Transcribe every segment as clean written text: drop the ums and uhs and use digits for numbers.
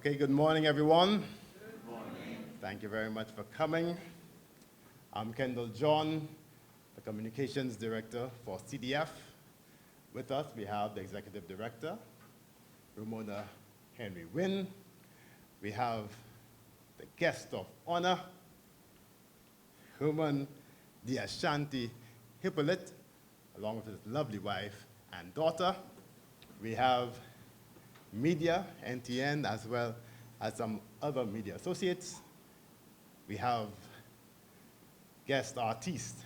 Okay, good morning, everyone. Good morning. Thank you very much for coming. I'm Kendall John, the Communications Director for CDF. With us, we have the Executive Director, Ramona Henry Wynn. We have the guest of honor, Herman the Ashanti Hippolyte, along with his lovely wife and daughter. We have media, NTN, as well as some other media associates. We have guest artists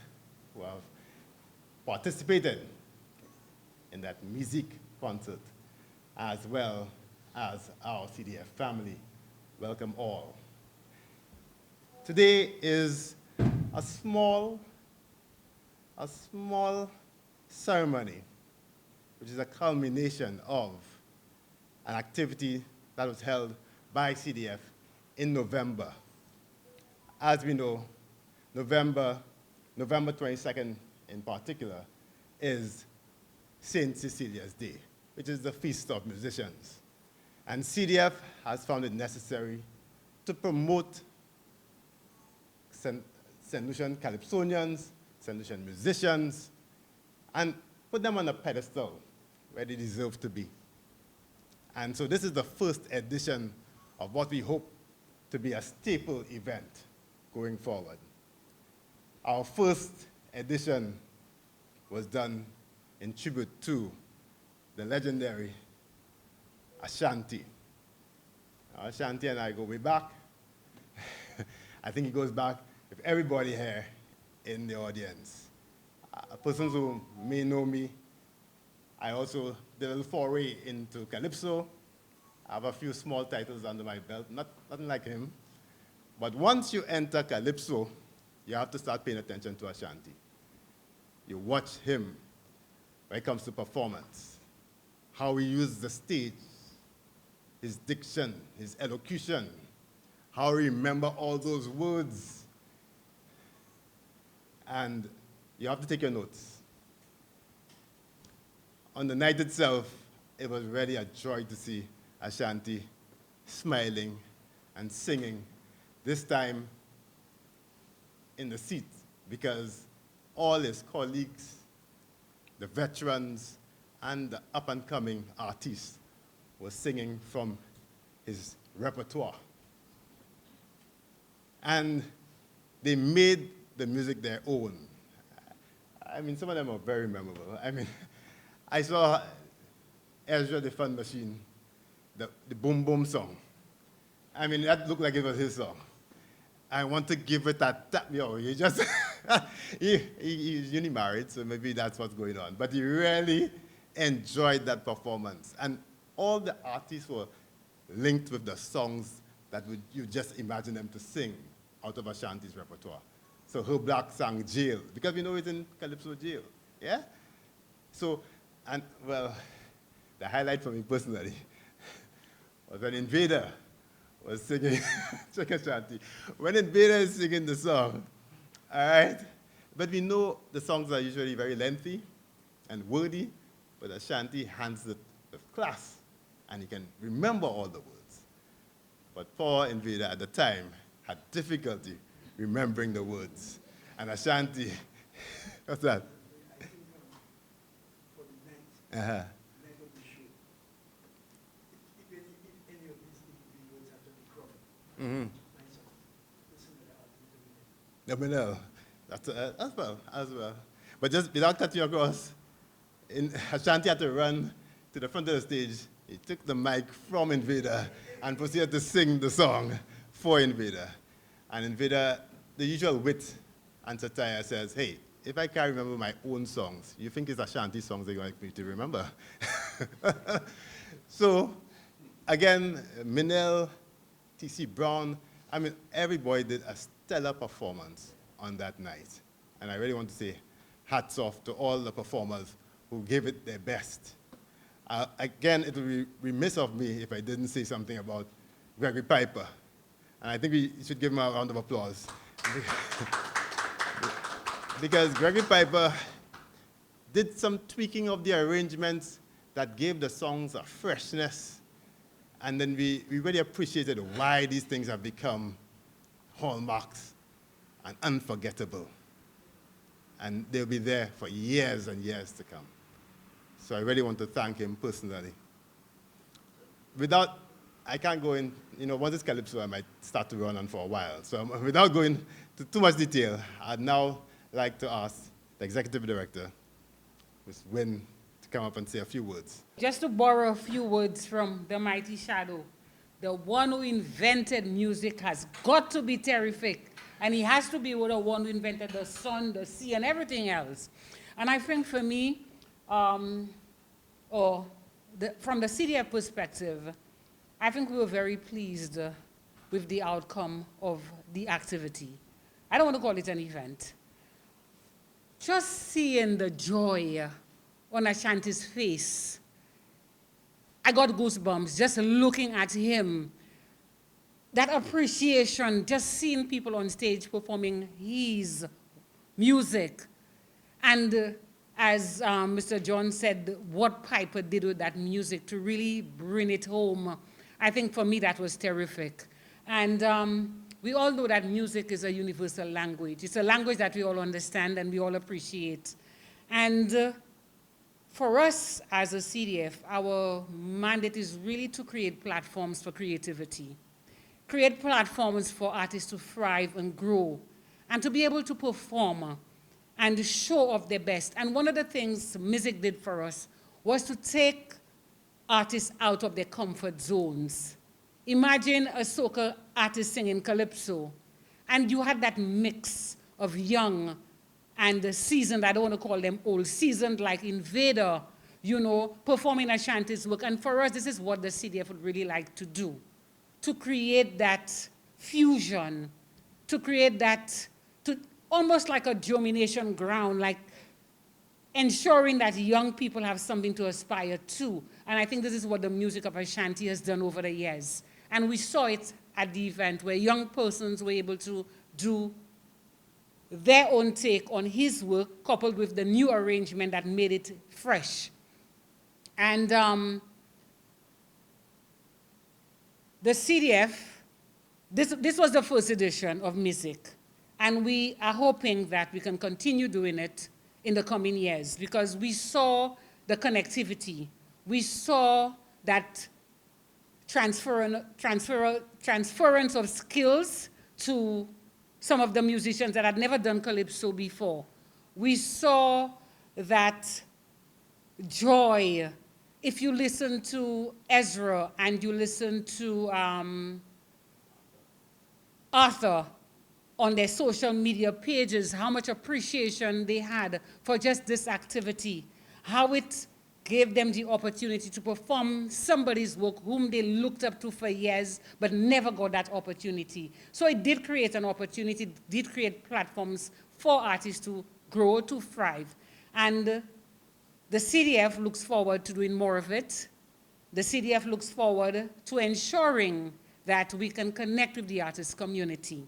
who have participated in that music concert, as well as our CDF family. Welcome all. Today is a small ceremony, which is a culmination of an activity that was held by CDF in November. As we know, November 22nd in particular is Saint Cecilia's Day, which is the feast of musicians. And CDF has found it necessary to promote St. Lucian Calypsonians, St. Lucian musicians, and put them on a pedestal where they deserve to be. And so this is the first edition of what we hope to be a staple event going forward. Our first edition was done in tribute to the legendary Ashanti. Now, Ashanti and I go way back. I think he goes back with everybody here in the audience. Persons who may know me, I also did a little foray into Calypso. I have a few small titles under my belt, nothing like him. But once you enter Calypso, you have to start paying attention to Ashanti. You watch him when it comes to performance, how he uses the stage, his diction, his elocution, how he remembers all those words. And you have to take your notes. On the night itself, it was really a joy to see Ashanti smiling and singing, this time in the seat, because all his colleagues, the veterans, and the up-and-coming artists were singing from his repertoire. And they made the music their own. I mean, some of them are very memorable. I mean, I saw Ezra the Fun Machine, the Boom Boom song. I mean, that looked like it was his song. I want to give it a tap. He just, he's uni married, so maybe that's what's going on. But he really enjoyed that performance. And all the artists were linked with the songs that you just imagine them to sing out of Ashanti's repertoire. So Her Black sang Jail, because we know it's in Calypso Jail, yeah? So, and well, the highlight for me personally was when Invader was singing Cheque Ashanti. When Invader is singing the song, all right? But we know the songs are usually very lengthy and wordy, but Ashanti handles it with class, and he can remember all the words. But poor Invader at the time had difficulty remembering the words. And Ashanti, what's that? For the night of the show, if any of these individuals have to be Crawford, as well. But just without cutting across, Ashanti had to run to the front of the stage. He took the mic from Invader and proceeded to sing the song for Invader. And Invader, the usual wit and satire, says, hey, if I can't remember my own songs, you think it's Ashanti songs that you like me to remember? So, again, Minel, T.C. Brown, I mean, everybody did a stellar performance on that night. And I really want to say hats off to all the performers who gave it their best. Again, it would be remiss of me if I didn't say something about Gregory Piper. And I think we should give him a round of applause. Because Gregory Piper did some tweaking of the arrangements that gave the songs a freshness And then we really appreciated why these things have become hallmarks and unforgettable. And they'll be there for years and years to come. So I really want to thank him personally. I can't go in, once it's Calypso, I might start to run on for a while. So without going to too much detail, I'd now like to ask the Executive Director, Ms. Wynne, to come up and say a few words. Just to borrow a few words from the mighty Shadow, the one who invented music has got to be terrific. And he has to be the one who invented the sun, the sea, and everything else. And I think for me, from the CDF perspective, I think we were very pleased with the outcome of the activity. I don't want to call it an event. Just seeing the joy on Ashanti's face, I got goosebumps just looking at him. That appreciation, just seeing people on stage performing his music. And as Mr. John said, what Piper did with that music to really bring it home, I think for me that was terrific. And we all know that music is a universal language. It's a language that we all understand and we all appreciate. And for us as a CDF, our mandate is really to create platforms for creativity. Create platforms for artists to thrive and grow and to be able to perform and show off their best. And one of the things music did for us was to take artists out of their comfort zones. Imagine a soca artist singing calypso, and you had that mix of young and seasoned, I don't want to call them old, seasoned like Invader, performing Ashanti's work. And for us, this is what the CDF would really like to do, to create that fusion, to create that, almost like a germination ground, like ensuring that young people have something to aspire to. And I think this is what the music of Ashanti has done over the years. And we saw it at the event where young persons were able to do their own take on his work, coupled with the new arrangement that made it fresh. And the CDF, this was the first edition of music. And we are hoping that we can continue doing it in the coming years because we saw the connectivity. We saw that transference of skills to some of the musicians that had never done calypso before. We saw that joy. If you listen to Ezra and you listen to Arthur on their social media pages, how much appreciation they had for just this activity, how it gave them the opportunity to perform somebody's work whom they looked up to for years but never got that opportunity. So it did create an opportunity, it did create platforms for artists to grow, to thrive. And the CDF looks forward to doing more of it. The CDF looks forward to ensuring that we can connect with the artist community.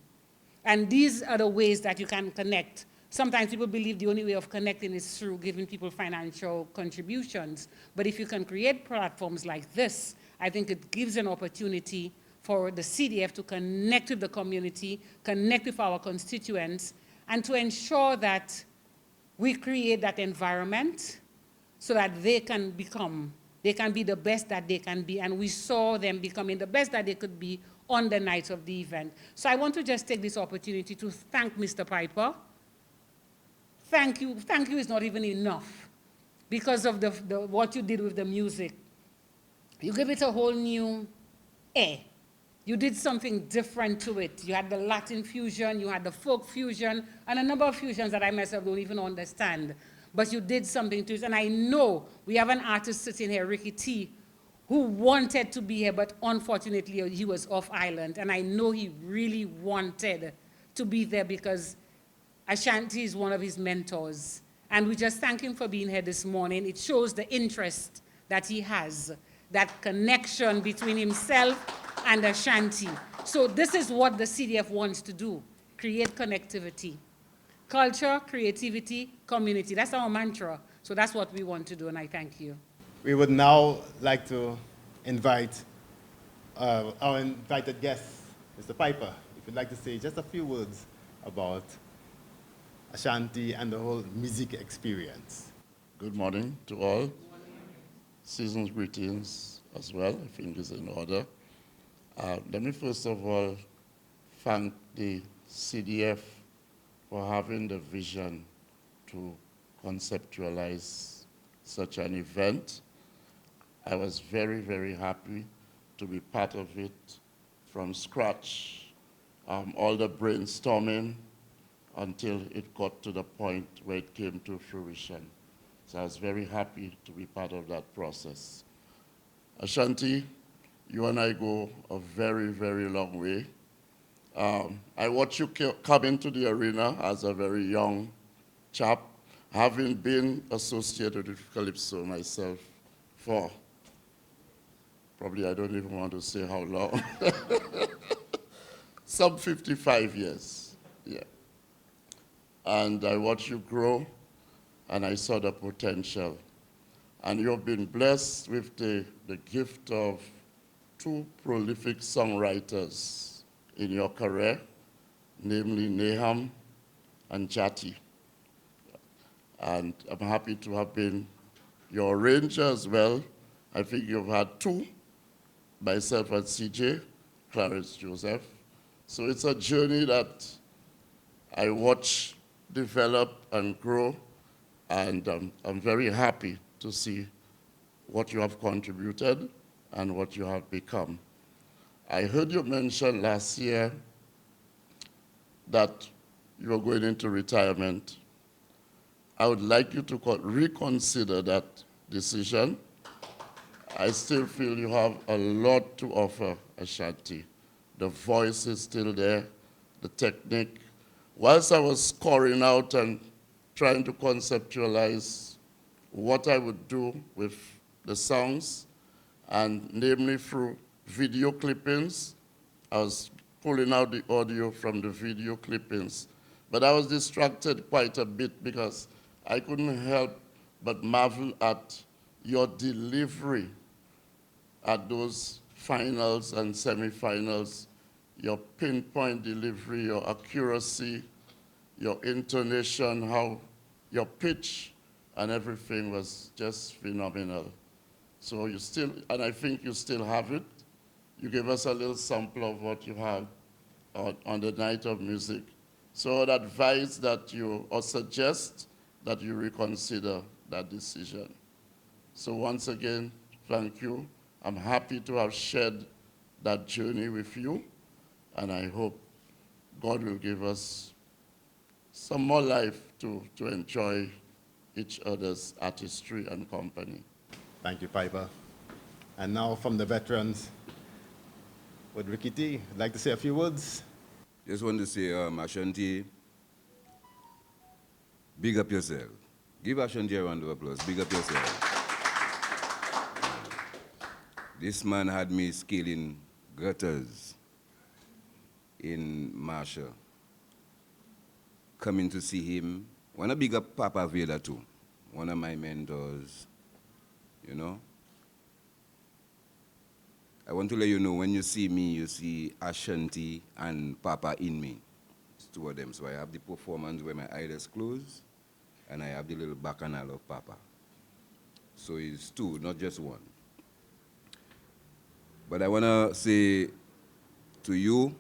And these are the ways that you can connect. Sometimes people believe the only way of connecting is through giving people financial contributions. But if you can create platforms like this, I think it gives an opportunity for the CDF to connect with the community, connect with our constituents, and to ensure that we create that environment so that they can be the best that they can be. And we saw them becoming the best that they could be on the night of the event. So I want to just take this opportunity to thank Mr. Piper. Thank you is not even enough because of what you did with the music. You gave it a whole new air. You did something different to it. You had the Latin fusion, you had the folk fusion, and a number of fusions that I myself don't even understand. But you did something to it. And I know we have an artist sitting here, Ricky T, who wanted to be here, but unfortunately he was off island. And I know he really wanted to be there because Ashanti is one of his mentors. And we just thank him for being here this morning. It shows the interest that he has, that connection between himself and Ashanti. So this is what the CDF wants to do, create connectivity. Culture, creativity, community. That's our mantra. So that's what we want to do, and I thank you. We would now like to invite our invited guest, Mr. Piper, if you'd like to say just a few words about Ashanti and the whole music experience. Good morning to all. Season's greetings as well, I think is in order. Let me first of all thank the CDF for having the vision to conceptualize such an event. I was very, very happy to be part of it from scratch, all the brainstorming until it got to the point where it came to fruition. So I was very happy to be part of that process. Ashanti, you and I go a very, very long way. I watched you come into the arena as a very young chap, having been associated with Calypso myself for probably, I don't even want to say how long, some 55 years, yeah. And I watched you grow, and I saw the potential. And you've been blessed with the gift of two prolific songwriters in your career, namely Nahum and Jati. And I'm happy to have been your arranger as well. I think you've had two, myself and CJ, Clarence Joseph. So it's a journey that I watch develop and grow, and I'm very happy to see what you have contributed and what you have become. I heard you mention last year that you were going into retirement. I would like you to reconsider that decision. I still feel you have a lot to offer, Ashanti. The voice is still there, the technique. Whilst I was scoring out and trying to conceptualize what I would do with the songs, and namely through video clippings, I was pulling out the audio from the video clippings. But I was distracted quite a bit because I couldn't help but marvel at your delivery at those finals and semifinals, your pinpoint delivery, your accuracy, your intonation, how your pitch and everything was just phenomenal. So you still, and I think you still have it. You gave us a little sample of what you had on the night of music. So I'd advise that you, or suggest that you reconsider that decision. So once again, thank you. I'm happy to have shared that journey with you, and I hope God will give us some more life to enjoy each other's artistry and company. Thank you, Piper. And now from the veterans, would Ricky T like to say a few words? Just want to say, Ashanti, big up yourself. Give Ashanti a round of applause. Big up yourself. This man had me scaling gutters in Marshall. Coming to see him. Want to big up Papa Vader too. One of my mentors, you know. I want to let you know, when you see me, you see Ashanti and Papa in me. It's two of them. So I have the performance where my eyes closed, and I have the little bacchanal of Papa. So it's two, not just one. But I want to say to you,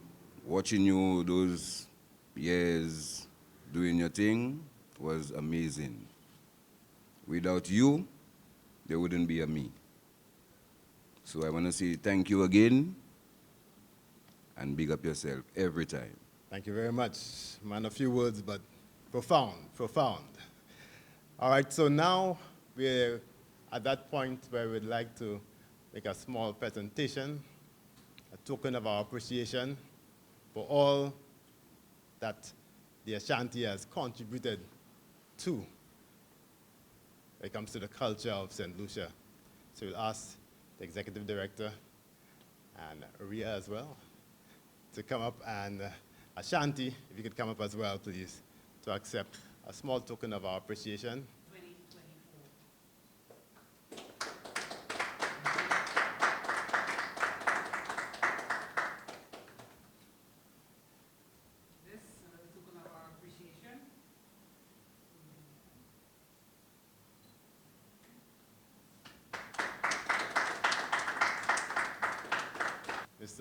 watching you those years doing your thing was amazing. Without you, there wouldn't be a me. So I want to say thank you again, and big up yourself every time. Thank you very much. Man, a few words, but profound, profound. All right, so now we're at that point where we'd like to make a small presentation, a token of our appreciation for all that the Ashanti has contributed to when it comes to the culture of St. Lucia. So we'll ask the Executive Director and Ria as well to come up, and Ashanti, if you could come up as well, please, to accept a small token of our appreciation.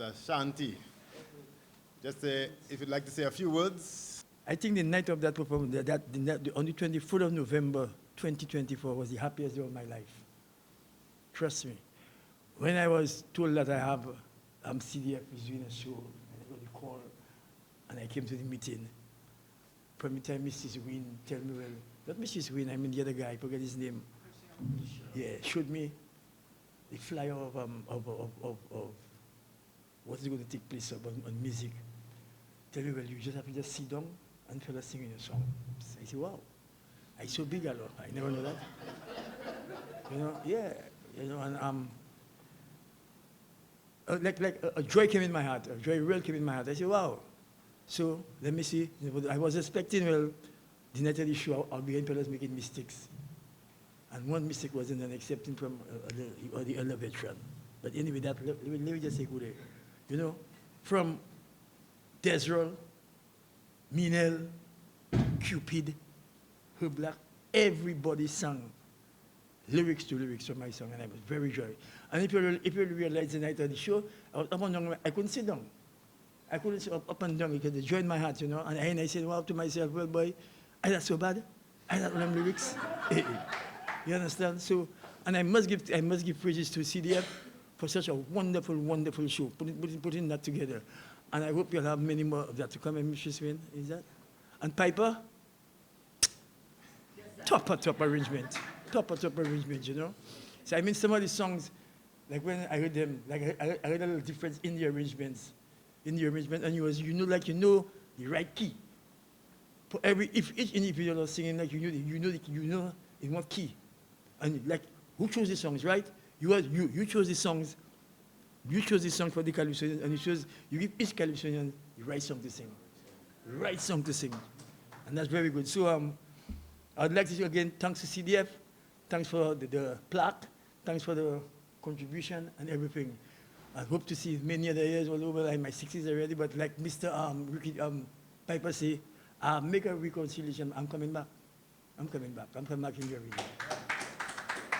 Ashanti. Just say, if you'd like to say a few words. I think the night of that performance, on the 24th of November 2024 was the happiest day of my life. Trust me. When I was told that I have CDF is doing a show, and I got the call, and I came to the meeting, from the time Mrs. Wynn tell me, well, not Mrs. Wynn, I mean the other guy, I forget his name. Yeah, showed me the flyer of what's going to take place on music. Tell me, well, you just have to just sit down and fellas singing a song. I say, wow, I so big a lot. I never know that. You know, yeah, you know, and like a joy came in my heart. A joy real came in my heart. I said, wow. So let me see. I was expecting, well, the night of the show, I'll be in fellas making mistakes. And one mistake wasn't an accepting from the elder veteran. But anyway, let me just say good day. You know, from Desrol, Minel, Cupid, Her Black, everybody sang lyrics to lyrics from my song, and I was very joyous. And if you realize the night of the show, I was up and down, I couldn't sit down. I couldn't sit up and down because the joy in my heart, you know. And I said, wow, to myself, well, boy, is that so bad? Is that all them lyrics? You understand? So, and I must give praises to CDF for such a wonderful, wonderful show, putting that together. And I hope you'll have many more of that to come. And Mrs. Wynn, is that? And Piper? Top arrangement. Top arrangement, you know? So I mean, some of the songs, like when I heard them, like I heard a little difference in the arrangements. And you know the right key. For if each individual is singing, like you know in what key. And like, who chose the songs, right? You chose the songs. You chose the song for the Calypsonian, and you give each Calypsonian the right song to sing. Right song to sing. And that's very good. So I'd like to say again, thanks to CDF, thanks for the plaque, thanks for the contribution and everything. I hope to see many other years all over. I'm in my 60s already, but like Mr. Piper say, make a reconciliation. I'm coming back. I'm coming back in your region.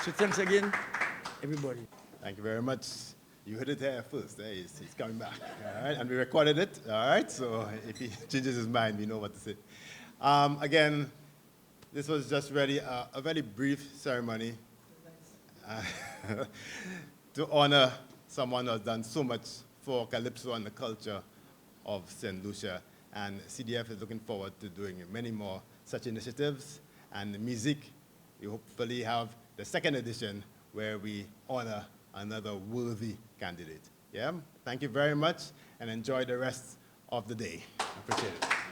So thanks again, everybody. Thank you very much. You heard it here first. He's coming back. All right, and we recorded it. All right, so if he changes his mind, we know what to say. Again, this was just really a very brief ceremony to honor someone who has done so much for Calypso and the culture of St. Lucia. And CDF is looking forward to doing many more such initiatives. And the music, we hopefully have the second edition where we honor another worthy candidate. Yeah? Thank you very much, and enjoy the rest of the day. Appreciate it.